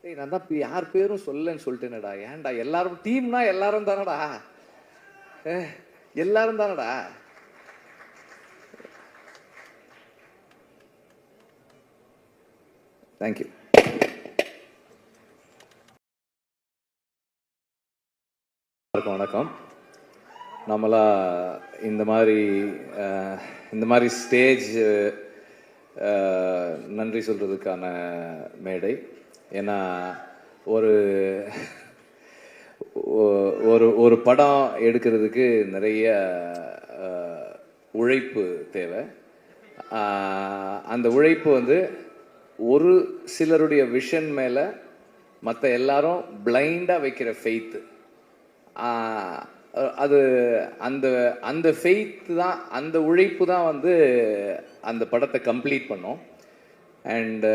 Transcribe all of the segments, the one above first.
டேய் நான் தான் யார் பேரும் சொல்லன்னு சொல்லிட்டேனடா. ஏன்டா எல்லாரும் டீம்னா எல்லாரும் தானடா. எல்லாரும் தானடா. தேங்க்யூ. வணக்கம். நம்மளா இந்த மாதிரி ஸ்டேஜ் நன்றி சொல்கிறதுக்கான மேடை. ஏன்னா ஒரு ஒரு படம் எடுக்கிறதுக்கு நிறைய உழைப்பு தேவை. அந்த உழைப்பு வந்து ஒரு சிலருடைய விஷன் மேலே மற்ற எல்லாரும் பிளைண்டாக வைக்கிற ஃபெய்த்து. அது அந்த ஃபெய்த் தான், அந்த உழைப்பு தான் வந்து அந்த படத்தை கம்ப்ளீட் பண்ணோம். அண்டு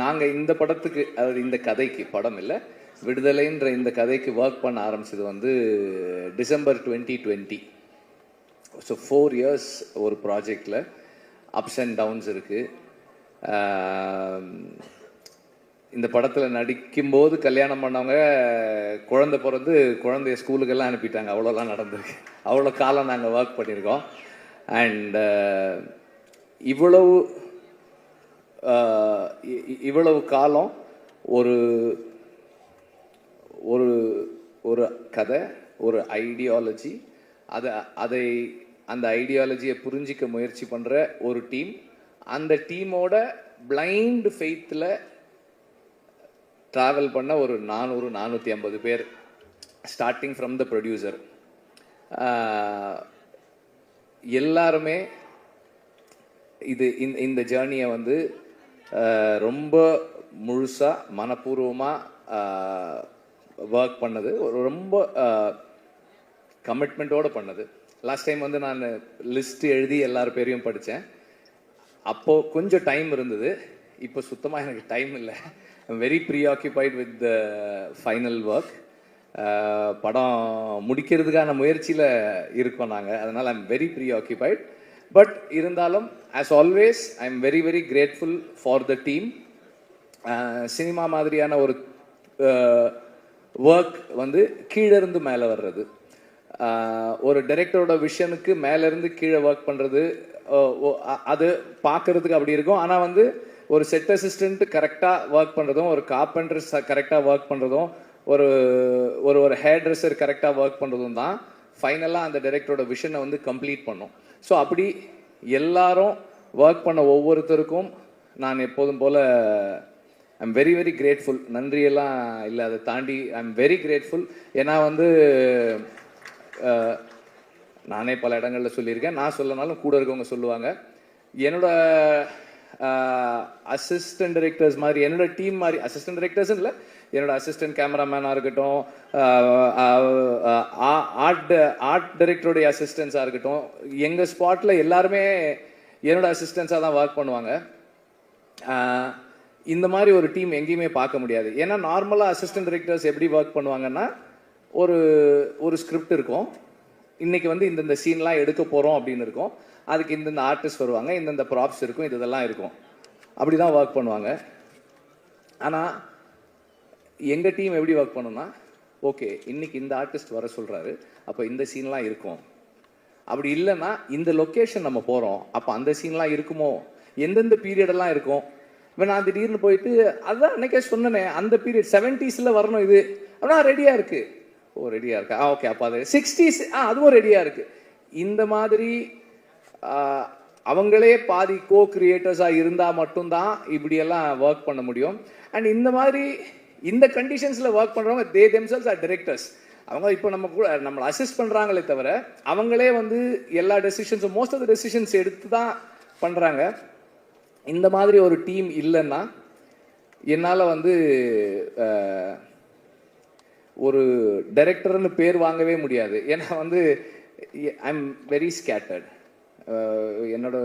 நாங்கள் இந்த படத்துக்கு, அதாவது இந்த கதைக்கு, படம் இல்லை, விடுதலைன்ற இந்த கதைக்கு ஒர்க் பண்ண ஆரம்பிச்சது வந்து டிசம்பர் 2020. ஸோ 4 years ஒரு ப்ராஜெக்டில் அப்ஸ் அண்ட் டவுன்ஸ் இருக்குது. இந்த படத்தில் நடிக்கும்போது கல்யாணம் பண்ணவங்க குழந்தை பிறந்து குழந்தைய ஸ்கூலுக்கெல்லாம் அனுப்பிட்டாங்க. அவ்வளோலாம் நடந்திருக்கு. அவ்வளோ காலம் நாங்கள் ஒர்க் பண்ணியிருக்கோம். அண்ட் இவ்வளவு காலம் ஒரு ஒரு ஒரு கதை, ஒரு ஐடியாலஜி, அந்த ஐடியாலஜியை புரிஞ்சிக்க முயற்சி பண்ணுற ஒரு டீம், அந்த டீமோட பிளைண்ட் ஃபெய்த்தில் ட்ராவல் பண்ண ஒரு 400-450 பேர், ஸ்டார்டிங் ஃப்ரம் த ப்ரொடியூசர். எல்லாருமே இந்த ஜேர்னியை வந்து ரொம்ப முழுசாக மனப்பூர்வமாக ஒர்க் பண்ணது, ரொம்ப கமிட்மெண்ட்டோடு பண்ணது. லாஸ்ட் டைம் வந்து நான் லிஸ்ட் எழுதி எல்லார் பேரையும் படித்தேன். அப்போது கொஞ்சம் டைம் இருந்தது. இப்போ சுத்தமாக எனக்கு டைம் இல்லை. I'm very preoccupied with the final work. படம் முடிக்கிறதுக்கான முயற்சியில் இருக்கோம் நாங்கள். அதனால் ஐம் வெரி ப்ரீஆக்கியூபைட். பட் இருந்தாலும் as always I am very very grateful for the team. Cinema மாதிரியான ஒரு ஒர்க் வந்து கீழேருந்து மேலே வர்றது, ஒரு டைரக்டரோட விஷனுக்கு மேலேருந்து கீழே ஒர்க் பண்ணுறது, அது பார்க்குறதுக்கு அப்படி இருக்கும். ஆனால் வந்து ஒரு செட் அசிஸ்டண்ட் கரெக்டாக ஒர்க் பண்ணுறதும், ஒரு கார்பெண்டர் கரெக்டாக ஒர்க் பண்ணுறதும், ஒரு ஹேர் ட்ரெஸ்ஸர் கரெக்டாக ஒர்க் பண்ணுறதும் தான் ஃபைனலாக அந்த டைரக்டரோட விஷனை வந்து கம்ப்ளீட் பண்ணும். ஸோ அப்படி எல்லாரும் ஒர்க் பண்ண ஒவ்வொருத்தருக்கும் நான் எப்போதும் போல் I am very very grateful. நன்றியெல்லாம் இல்லை, அதை தாண்டி ஐ எம் வெரி கிரேட்ஃபுல். ஏன்னா வந்து நானே பல இடங்களில் சொல்லியிருக்கேன், நான் சொல்லனாலும் கூட இருக்கவங்க சொல்லுவாங்க, என்னோட அசிஸ்டன்ட் டைரக்டர்ஸ் மாதிரி, என்னோட டீம் மாதிரி, அசிஸ்டன்ட் டைரக்டர்ஸ் இல்லை, என்னோட அசிஸ்டன்ட் கேமராமேனாக இருக்கட்டும், ஆர்ட் டைரக்டருடைய அசிஸ்டன்ஸாக இருக்கட்டும், எங்கள் ஸ்பாட்டில் எல்லாருமே என்னோட அசிஸ்டன்ஸாக தான் ஒர்க் பண்ணுவாங்க. இந்த மாதிரி ஒரு டீம் எங்கேயுமே பார்க்க முடியாது. ஏன்னா நார்மலாக அசிஸ்டன்ட் டைரக்டர்ஸ் எப்படி ஒர்க் பண்ணுவாங்கன்னா, ஒரு ஸ்கிரிப்ட் இருக்கும், இன்றைக்கி வந்து இந்தந்த சீன்லாம் எடுக்க போகிறோம் அப்படின்னு இருக்கும், அதுக்கு இந்தந்த ஆர்டிஸ்ட் வருவாங்க, இந்தந்த ப்ராப்ஸ் இருக்கும், இதெல்லாம் இருக்கும், அப்படி தான் ஒர்க் பண்ணுவாங்க. ஆனால் எங்கள் டீம் எப்படி ஒர்க் பண்ணோம்னா, ஓகே இன்றைக்கி இந்த ஆர்டிஸ்ட் வர சொல்கிறாரு, அப்போ இந்த சீன்லாம் இருக்கும், அப்படி இல்லைன்னா இந்த லொக்கேஷன் நம்ம போகிறோம், அப்போ அந்த சீன்லாம் இருக்குமோ, எந்தெந்த பீரியடெல்லாம் இருக்கும். இப்போ நான் திடீர்னு போயிட்டு அதுதான் அன்றைக்கே சொன்னேனே, அந்த பீரியட் 70s வரணும் இது, அப்படின்னா ரெடியாக இருக்குது. ஓ ரெடியாக இருக்கா, ஓகே அப்போ அது 60s, அதுவும் ரெடியாக இருக்குது. இந்த மாதிரி அவங்களே பாதி கோ கிரியேட்டர்ஸாக இருந்தால் மட்டும்தான் இப்படியெல்லாம் ஒர்க் பண்ண முடியும். அண்ட் இந்த மாதிரி இந்த கண்டிஷன்ஸில் ஒர்க் பண்ணுறவங்க தே தெம்செல்ஸ் ஆர் டைரக்டர்ஸ். அவங்க இப்போ நம்மளை அசிஸ்ட் பண்ணுறாங்களே தவிர அவங்களே வந்து எல்லா டெசிஷன்ஸும், மோஸ்ட் ஆஃப் த டெசிஷன்ஸ் எடுத்து தான் பண்ணுறாங்க. இந்த மாதிரி ஒரு டீம் இல்லைன்னா என்னால் வந்து ஒரு டைரக்டர்னு பேர் வாங்கவே முடியாது. ஏன்னா வந்து ஐ எம் வெரி ஸ்கேட்டர்ட். என்னோட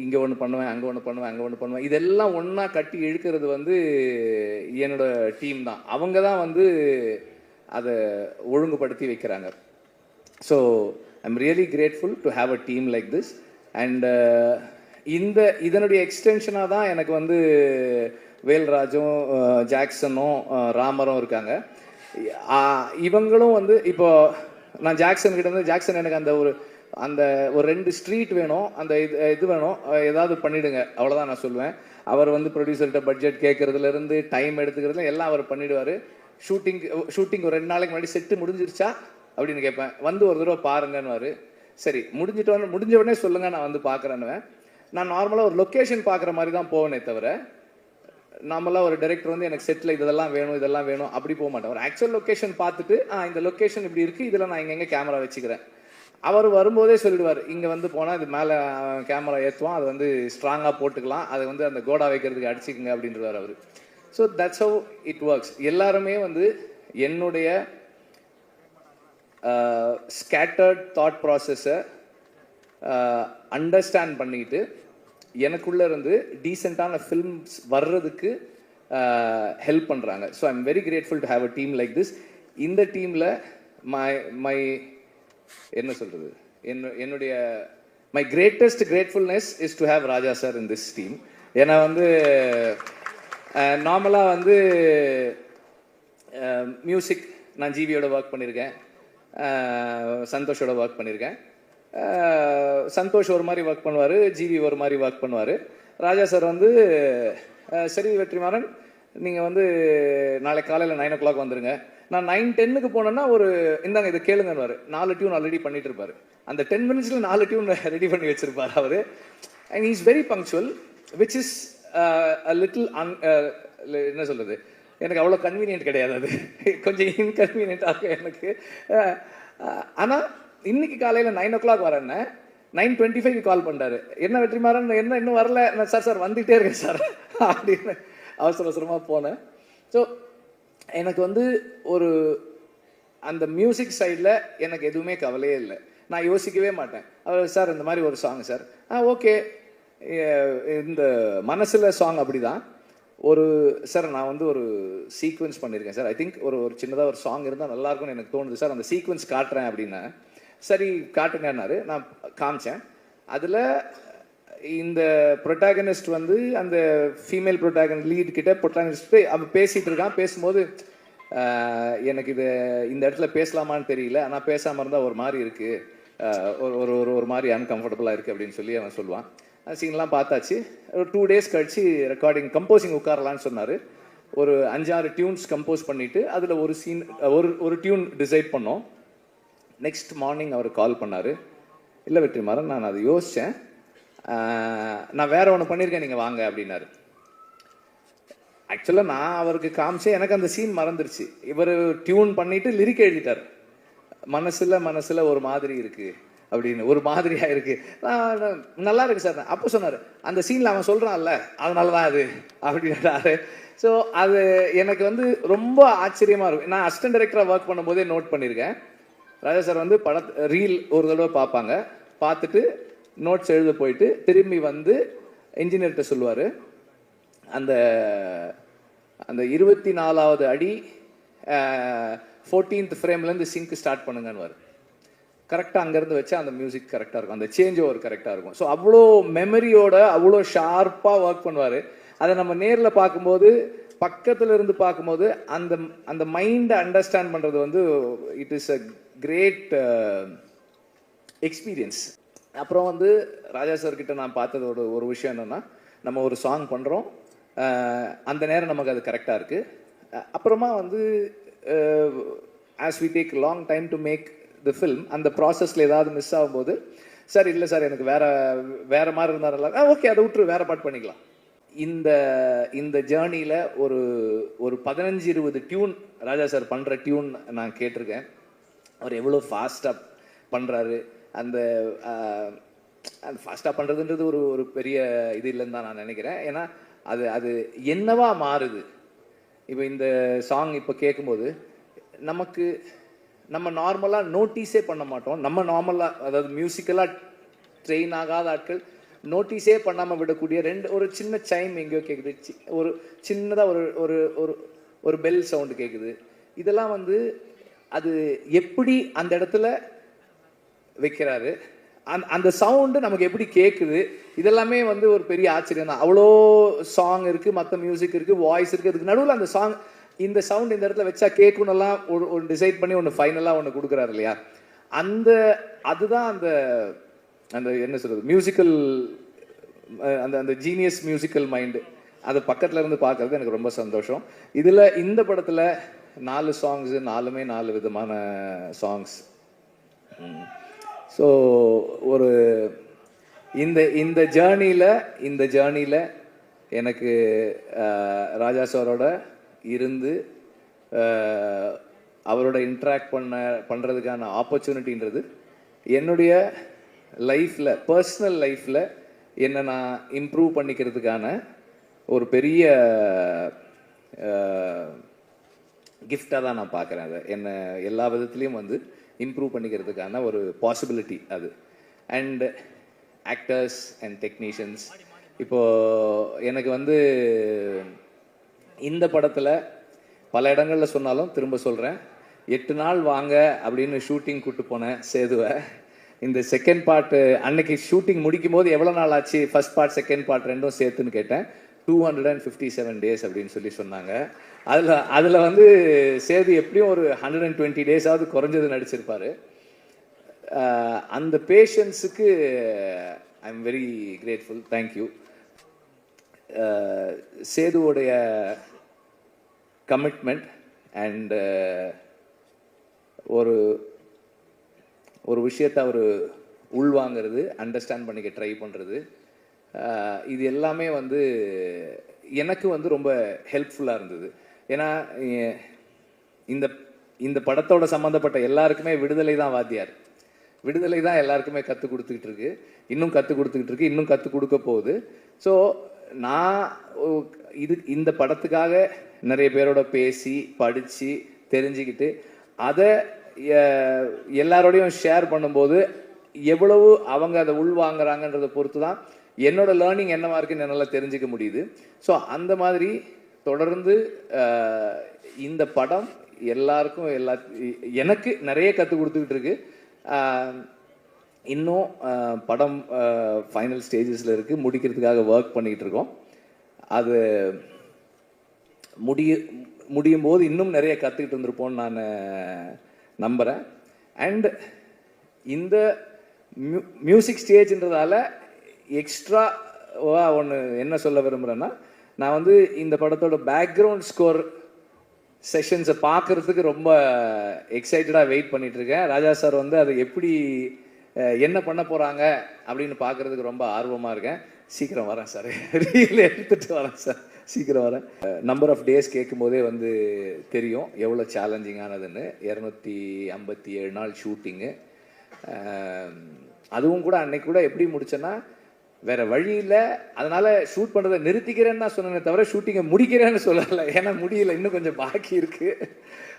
இங்கே ஒன்று பண்ணுவேன், அங்கே ஒன்று பண்ணுவேன், அங்கே ஒன்று பண்ணுவேன், இதெல்லாம் ஒன்றா கட்டி இழுக்கிறது வந்து என்னோட டீம் தான். அவங்க தான் வந்து அதை ஒழுங்குபடுத்தி வைக்கிறாங்க. So I am really grateful to have a team like this. And இதனுடைய எக்ஸ்டென்ஷனாக தான் எனக்கு வந்து வேல்ராஜும் ஜாக்சனும் ராமரும் இருக்காங்க. இவங்களும் வந்து இப்போ நான் ஜாக்சன் கிட்ட வந்து ஜாக்சன் எனக்கு அந்த ஒரு 2 ஸ்ட்ரீட் வேணும், அந்த இது வேணும், ஏதாவது பண்ணிடுங்க, அவ்வளோதான் நான் சொல்லுவேன். அவர் வந்து ப்ரொடியூசர்கிட்ட பட்ஜெட் கேட்கறதுலேருந்து டைம் எடுத்துக்கிறதுல எல்லாம் அவர் பண்ணிடுவார். ஷூட்டிங் ஒரு 2 நாளைக்கு முன்னாடி செட்டு முடிஞ்சிருச்சா அப்படின்னு கேட்பேன். வந்து ஒரு தடவை பாருங்கன்னு. சரி முடிஞ்ச உடனே சொல்லுங்கள், நான் வந்து பார்க்குறேன்னுவேன். நான் நார்மலாக ஒரு லொக்கேஷன் பார்க்குற மாதிரி தான் போவேனே தவிர, நார்மலாக ஒரு டைரக்டர் வந்து எனக்கு செட்டில் இதெல்லாம் வேணும் அப்படி போக மாட்டேன். ஒரு ஆக்சுவல் லொக்கேஷன் பார்த்துட்டு இந்த லொக்கேஷன் இப்படி இருக்குது, இதில் நான் எங்கெங்கே கேமரா வச்சுக்கிறேன். அவர் வரும்போதே சொல்லிடுவார், இங்கே வந்து போனால் இது மேலே கேமரா ஏற்றுவான், அது வந்து ஸ்ட்ராங்காக போட்டுக்கலாம், அதை வந்து அந்த கோடா வைக்கிறதுக்கு அடிச்சுக்குங்க அப்படின்றவார் அவர். So that's how it works. எல்லாருமே வந்து என்னுடைய ஸ்கேட்டர்ட் தாட் ப்ராசஸை அண்டர்ஸ்டாண்ட் பண்ணிக்கிட்டு எனக்குள்ளே இருந்து டீசெண்டான ஃபில்ம்ஸ் வர்றதுக்கு ஹெல்ப் பண்ணுறாங்க. So I am very grateful to have a team like this. இந்த டீமில் மை என்ன சொல்கிறது, என்னுடைய my greatest gratefulness is to have Raja sir in this team. ஏன்னா வந்து நார்மலாக வந்து மியூசிக் நான் ஜிவியோட ஒர்க் பண்ணியிருக்கேன், சந்தோஷோட ஒர்க் பண்ணியிருக்கேன். சந்தோஷ் ஒரு மாதிரி ஒர்க் பண்ணுவார், ஜிவி ஒரு மாதிரி ஒர்க் பண்ணுவார். ராஜா சார் வந்து சரி வெற்றிமாறன், நீங்கள் வந்து நாளை காலையில் 9 o'clock வந்துடுங்க. நான் 9:10 போனேன்னா இந்தாங்க இதை கேளுங்கன்னு 4 டியூன் ஆல்ரெடி பண்ணிட்டு இருப்பார். அந்த 10 minutes 4 டியூன் ரெடி பண்ணி வச்சிருப்பார் அவர். And he is very punctual, which is a little என்ன சொல்கிறது, எனக்கு அவ்வளோ கன்வீனியன்ட் கிடையாது, அது கொஞ்சம் இன்கன்வீனியன்ட்டாக இருக்கும் எனக்கு. ஆனால் இன்னைக்கு காலையில் 9 o'clock வரேன்னு 9:25 கால் பண்ணுறாரு. என்ன வெற்றிமாறன், என்ன இன்னும் வரல? சார் வந்துகிட்டே இருக்கேன் சார் அப்படின்னு அவசரமாக போனேன். ஸோ எனக்கு வந்து அந்த மியூசிக் சைடில் எனக்கு எதுவுமே கவலையே இல்லை. நான் யோசிக்கவே மாட்டேன். அவர் சார் இந்த மாதிரி ஒரு சாங் சார், ஓகே, இந்த மனசில் சாங் அப்படி தான். சார் நான் வந்து ஒரு சீக்வன்ஸ் பண்ணியிருக்கேன் சார், ஐ திங்க் ஒரு சின்னதாக ஒரு சாங் இருந்தால் நல்லாயிருக்கும்னு எனக்கு தோணுது சார், அந்த சீக்வன்ஸ் காட்டுறேன் அப்படின்னா. சரி காட்டுங்கன்னாரு. நான் காமிச்சேன். அதில் இந்த ப்ரொட்டாகனிஸ்ட் வந்து அந்த ஃபீமேல் லீட் கிட்ட ப்ரொட்டாகனிஸ்ட் அவன் பேசிகிட்டு இருக்கான். பேசும்போது எனக்கு இந்த இடத்துல பேசலாமான்னு தெரியல, ஆனால் பேசாமல் இருந்தால் ஒரு மாதிரி இருக்குது, ஒரு மாதிரி அன்கம்ஃபர்டபுளாக இருக்குது அப்படின்னு சொல்லி அவன் சொல்லுவான். அந்த சீன்லாம் பார்த்தாச்சு. ஒரு 2 days கழிச்சு கம்போசிங் உட்காரலான்னு சொன்னார். ஒரு 5-6 டியூன்ஸ் கம்போஸ் பண்ணிவிட்டு அதில் ஒரு டியூன் டிசைட் பண்ணோம். நெக்ஸ்ட் மார்னிங் அவர் கால் பண்ணார். இல்லை வெற்றிமாறன், நான் அதை யோசித்தேன், நான் வேற ஒன்று பண்ணியிருக்கேன், நீங்கள் வாங்க அப்படின்னாரு. ஆக்சுவலாக நான் அவருக்கு காமிச்சேன், எனக்கு அந்த சீன் மறந்துருச்சு. இவர் டியூன் பண்ணிட்டு லிரிக் எழுதிட்டார். மனசில் ஒரு மாதிரி இருக்குது அப்படின்னு, ஒரு மாதிரியாக இருக்குது, நல்லா இருக்கு சார். அப்போ சொன்னார், அந்த சீனில் அவன் சொல்கிறான்ல அதனால தான் அது அப்படின்றாரு. ஸோ அது எனக்கு வந்து ரொம்ப ஆச்சரியமாக இருக்கும். நான் அசிஸ்டன்ட் டைரக்டராக ஒர்க் பண்ணும்போதே நோட் பண்ணியிருக்கேன். ராஜா சார் வந்து ரீல் ஒரு தடவை பார்ப்பாங்க, பார்த்துட்டு நோட்ஸ் எழுத போயிட்டு திரும்பி வந்து இன்ஜினியர்கிட்ட சொல்லுவார், அந்த 24வது அடி 14th ஃப்ரேம்லேருந்து சிங்க் ஸ்டார்ட் பண்ணுங்கன்னு. கரெக்டாக அங்கேருந்து வச்சா அந்த மியூசிக் கரெக்டாக இருக்கும், அந்த சேஞ்ச் ஓவர் கரெக்டாக இருக்கும். ஸோ அவ்வளோ மெமரியோட அவ்வளோ ஷார்ப்பாக ஒர்க் பண்ணுவார். அதை நம்ம நேரில் பார்க்கும்போது, பக்கத்தில் இருந்து பார்க்கும்போது அந்த மைண்டை அண்டர்ஸ்டாண்ட் பண்ணுறது வந்து it is a great experience. அப்புறம் வந்து ராஜா சார்கிட்ட நான் பார்த்ததோட ஒரு விஷயம் என்னென்னா, நம்ம ஒரு சாங் பண்ணுறோம், அந்த நேரம் நமக்கு அது கரெக்டாக இருக்குது. அப்புறமா வந்து as we take long time to make the film, அந்த ப்ராசஸில் ஏதாவது மிஸ் ஆகும்போது, சார் இல்லை சார் எனக்கு வேறு மாதிரி இருந்தால் நல்லா, ஓகே அதை விட்டுரு, வேறு பாட்டு பண்ணிக்கலாம். இந்த ஜேர்னியில் ஒரு 15-20 டியூன் ராஜா சார் பண்ணுற டியூன் நான் கேட்டிருக்கேன். அவர் எவ்வளோ ஃபாஸ்ட்டாக பண்ணுறாரு. அந்த ஃபாஸ்ட்டாக பண்ணுறதுன்றது ஒரு பெரிய இது இல்லைன்னு தான் நான் நினைக்கிறேன். ஏன்னா அது என்னவா மாறுது. இப்போ இந்த சாங் இப்போ கேட்கும்போது நம்ம நார்மலாக நோட்டீஸே பண்ண மாட்டோம். நம்ம நார்மலாக, அதாவது மியூசிக்கலாக ட்ரெயின் ஆகாத ஆட்கள் நோட்டீஸே பண்ணாமல் விடக்கூடிய ஒரு சின்ன சைம் எங்கேயோ கேட்குது, ஒரு சின்னதாக ஒரு பெல் சவுண்டு கேட்குது. இதெல்லாம் வந்து அது எப்படி அந்த இடத்துல வைக்கிறாரு, அந்த சவுண்டு நமக்கு எப்படி கேட்குது, இதெல்லாமே வந்து ஒரு பெரிய ஆச்சரியம் தான். அவ்வளோ சாங் இருக்குது, மற்ற மியூசிக் இருக்குது, வாய்ஸ் இருக்குது, அதுக்கு நடுவில் அந்த சாங் இந்த சவுண்ட் இந்த இடத்துல வச்சா கேட்கணும்லாம் ஒரு டிசைட் பண்ணி ஒன்று ஃபைனலாக ஒன்று கொடுக்குறாரு இல்லையா, அதுதான் அந்த அந்த என்ன சொல்கிறது மியூசிக்கல் அந்த அந்த ஜீனியஸ் மியூசிக்கல் மைண்டு அதை பக்கத்தில் இருந்து பார்க்கறது எனக்கு ரொம்ப சந்தோஷம். இதில் இந்த படத்தில் 4 சாங்ஸு, 4மே 4 விதமான சாங்ஸ். ஸோ ஒரு இந்த ஜேர்னியில் எனக்கு ராஜா சாரோட இருந்து அவரோட இன்ட்ராக்ட் பண்ணுறதுக்கான ஆப்பர்ச்சுனிட்டின்றது என்னுடைய லைஃப்பில், பர்சனல் லைஃப்பில் என்னை நான் இம்ப்ரூவ் பண்ணிக்கிறதுக்கான ஒரு பெரிய கிஃப்டாக தான் நான் பார்க்குறேன். அதை என்னை எல்லா விதத்துலேயும் வந்து இம்ப்ரூவ் பண்ணிக்கிறதுக்கான ஒரு பாசிபிலிட்டி அது. அண்ட் ஆக்டர்ஸ் அண்ட் டெக்னீஷியன்ஸ், இப்போது எனக்கு வந்து இந்த படத்தில் பல இடங்களில் சொன்னாலும் திரும்ப சொல்கிறேன், 8 நாள் வாங்க அப்படின்னு ஷூட்டிங் கூப்பிட்டு போனேன் சேதுவை. இந்த செகண்ட் பார்ட்டு அன்னைக்கு ஷூட்டிங் முடிக்கும் போது எவ்வளோ நாள் ஆச்சு ஃபர்ஸ்ட் பார்ட் செகண்ட் பார்ட் ரெண்டும் சேர்த்துன்னு கேட்டேன். 257 டேஸ் அப்படின்னு சொல்லி சொன்னாங்க. அதில் வந்து சேது எப்படியும் ஒரு 120 டேஸாவது குறைஞ்சது நடிச்சிருப்பார். அந்த பேஷன்ஸுக்கு I am very grateful. Thank you. சேதுவோடைய கமிட்மெண்ட் அண்ட் ஒரு விஷயத்தை அவர் உள்வாங்கிறது, அண்டர்ஸ்டாண்ட் பண்ணிக்க ட்ரை பண்ணுறது, இது எல்லாமே வந்து எனக்கு வந்து ரொம்ப ஹெல்ப்ஃபுல்லாக இருந்தது. ஏன்னா இந்த படத்தோட சம்மந்தப்பட்ட எல்லாருக்குமே விடுதலை தான் வாத்தியார். விடுதலை தான் எல்லாருக்குமே கற்றுக் கொடுத்துக்கிட்டு இருக்கு, இன்னும் கற்றுக் கொடுத்துக்கிட்டு இருக்கு, இன்னும் கற்றுக் கொடுக்க போகுது. ஸோ நான் இந்த படத்துக்காக நிறைய பேரோட பேசி படித்து தெரிஞ்சுக்கிட்டு அதை எல்லாரோடையும் ஷேர் பண்ணும்போது எவ்வளவு அவங்க அதை உள்வாங்கிறாங்கன்றதை பொறுத்து தான் என்னோட லேர்னிங் என்னவா இருக்குன்னு என்னால் தெரிஞ்சுக்க முடியுது. ஸோ அந்த மாதிரி தொடர்ந்து இந்த படம் எல்லாருக்கும் எனக்கு நிறைய கற்றுக் கொடுத்துக்கிட்டு இருக்கு. இன்னும் படம் ஃபைனல் ஸ்டேஜஸில் இருக்குது, முடிக்கிறதுக்காக ஒர்க் பண்ணிக்கிட்டு இருக்கோம். அது முடியும் போது இன்னும் நிறைய கற்றுக்கிட்டு இருந்திருப்போம்னு நான் நம்புகிறேன். அண்ட் இந்த மியூசிக் ஸ்டேஜ்ன்றதால எக்ஸ்ட்ராவாக ஒன்று என்ன சொல்ல விரும்புகிறேன்னா, நான் வந்து இந்த படத்தோட பேக்ரவுண்ட் ஸ்கோர் செஷன்ஸை பார்க்குறதுக்கு ரொம்ப எக்ஸைட்டடாக வெயிட் பண்ணிகிட்ருக்கேன். ராஜா சார் வந்து அதை எப்படி என்ன பண்ண போகிறாங்க அப்படின்னு பார்க்குறதுக்கு ரொம்ப ஆர்வமாக இருக்கேன். சீக்கிரம் வரேன் சார், ரீல் எடுத்துகிட்டு வரேன் சார், சீக்கிரம் வரேன். நம்பர் ஆஃப் டேஸ் கேட்கும் போதே வந்து தெரியும் எவ்வளோ சேலஞ்சிங்கானதுன்னு. 257 நாள் ஷூட்டிங்கு. அதுவும் கூட அன்னைக்கு கூட எப்படி முடிச்சேன்னா வேற வழி இல்லை, அதனால ஷூட் பண்ணுறதை நிறுத்திக்கிறேன்னு தான் சொன்னேனே தவிர ஷூட்டிங்கை முடிக்கிறேன்னு சொல்லலை. ஏன்னா முடியல, இன்னும் கொஞ்சம் பாக்கி இருக்கு.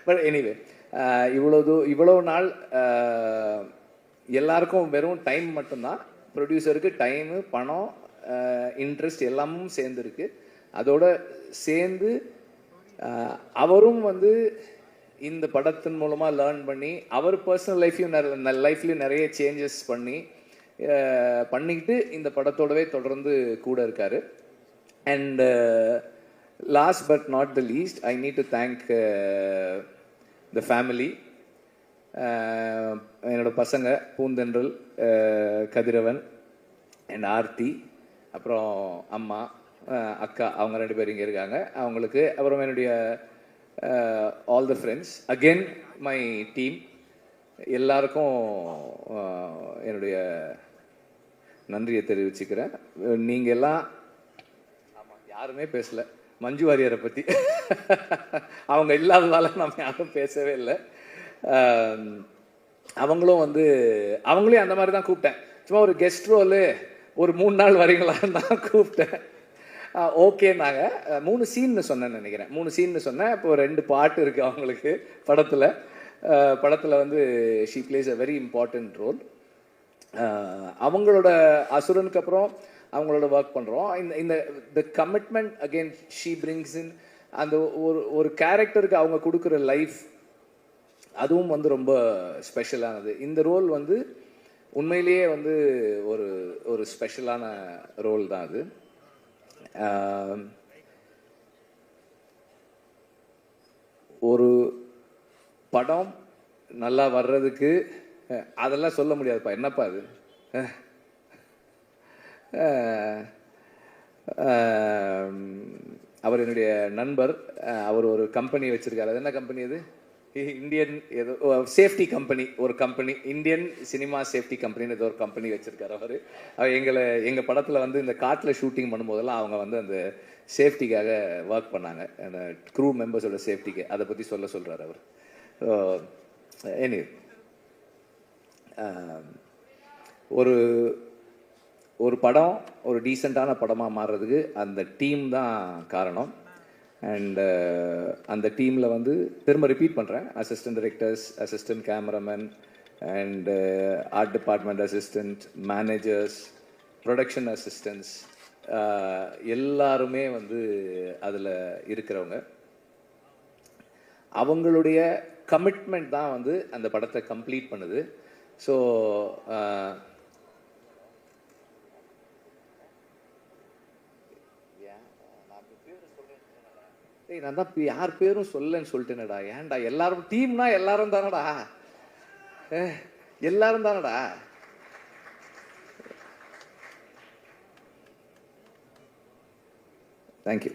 பட் எனிவே இவ்வளோ நாள் எல்லாருக்கும் வெறும் டைம் மட்டும்தான், ப்ரொடியூசருக்கு டைமு, பணம், இன்ட்ரெஸ்ட் எல்லாமும் சேர்ந்துருக்கு. அதோட சேர்ந்து அவரும் வந்து இந்த படத்தின் மூலமாக லேர்ன் பண்ணி அவர் பர்சனல் லைஃப்லையும் நிறைய சேஞ்சஸ் பண்ணிக்கிட்டு இந்த படத்தோடவே தொடர்ந்து கூட இருக்காரு. And last but not the least, I need to thank the family. என்னோட பசங்க பூந்தென்றல், கதிரவன் அண்ட் ஆர்த்தி, அப்புறம் அம்மா, அக்கா, அவங்க 2 பேர் இங்கே இருக்காங்க, அவங்களுக்கு. அப்புறம் என்னுடைய all the friends, again my team, எல்லாருக்கும் என்னுடைய நன்றியை தெரிவிச்சுக்கிறேன். நீங்கள் எல்லாம் ஆமாம் யாருமே பேசலை மஞ்சு வாரியரை பற்றி. அவங்க இல்லாததால நம்ம யாரும் பேசவே இல்லை. அவங்களையும் அந்த மாதிரி தான் கூப்பிட்டேன். சும்மா ஒரு கெஸ்ட் ரோலு ஒரு 3 நாள் வரீங்களான்னு தான் கூப்பிட்டேன். ஓகேன்னாங்க. 3 சீன்னு சொன்னேன்னு நினைக்கிறேன். 3 சீன்னு சொன்னேன். இப்போ 2 பாட்டு இருக்குது அவங்களுக்கு படத்தில் வந்து she plays a very important role. அவங்களோட அசுரனுக்கு அப்புறம் அவங்களோட ஒர்க் பண்ணுறோம். இந்த the commitment again she brings in அந்த ஒரு கேரக்டருக்கு அவங்க கொடுக்குற லைஃப், அதுவும் வந்து ரொம்ப ஸ்பெஷலானது. இந்த ரோல் வந்து உண்மையிலேயே வந்து ஒரு ஒரு ஸ்பெஷலான ரோல் தான் அது. ஒரு படம் நல்லா வர்றதுக்கு அதெல்லாம் சொல்ல முடியாதுப்பா. என்னப்பா அது? அவர் என்னுடைய நண்பர். அவர் ஒரு கம்பெனி வச்சிருக்காரு. அது என்ன கம்பெனி அது? இந்தியன் ஏதோ சேஃப்டி கம்பெனி, ஒரு கம்பெனி, இந்தியன் சினிமா சேஃப்டி கம்பெனின்னு ஏதோ ஒரு கம்பெனி வச்சிருக்காரு அவர். எங்கள் படத்தில் வந்து இந்த காட்டில் ஷூட்டிங் பண்ணும்போதெல்லாம் அவங்க வந்து அந்த சேஃப்டிக்காக ஒர்க் பண்ணாங்க, அந்த க்ரூ மெம்பர்ஸோட சேஃப்டிக்கு. அதை பற்றி சொல்கிறார் அவர். எனிவே ஒரு ஒரு படம் ஒரு டீசெண்டான படமாக மாறுறதுக்கு அந்த டீம் தான் காரணம். அண்ட் அந்த டீமில் வந்து திரும்ப ரிப்பீட் பண்ணுறேன், assistant directors, assistant cameraman and art department assistant, managers, production assistants, எல்லாருமே வந்து அதில் இருக்கிறவங்க. அவங்களுடைய கமிட்மெண்ட் தான் வந்து அந்த படத்தை கம்ப்ளீட் பண்ணுது. ஸோ நான் தான் யார் பேரும் சொல்லன்னு சொல்லிட்டேனடா. ஏன்டா எல்லாரும் டீம்னா எல்லாரும் தானடா, எல்லாரும் தானடா. தேங்க்யூ.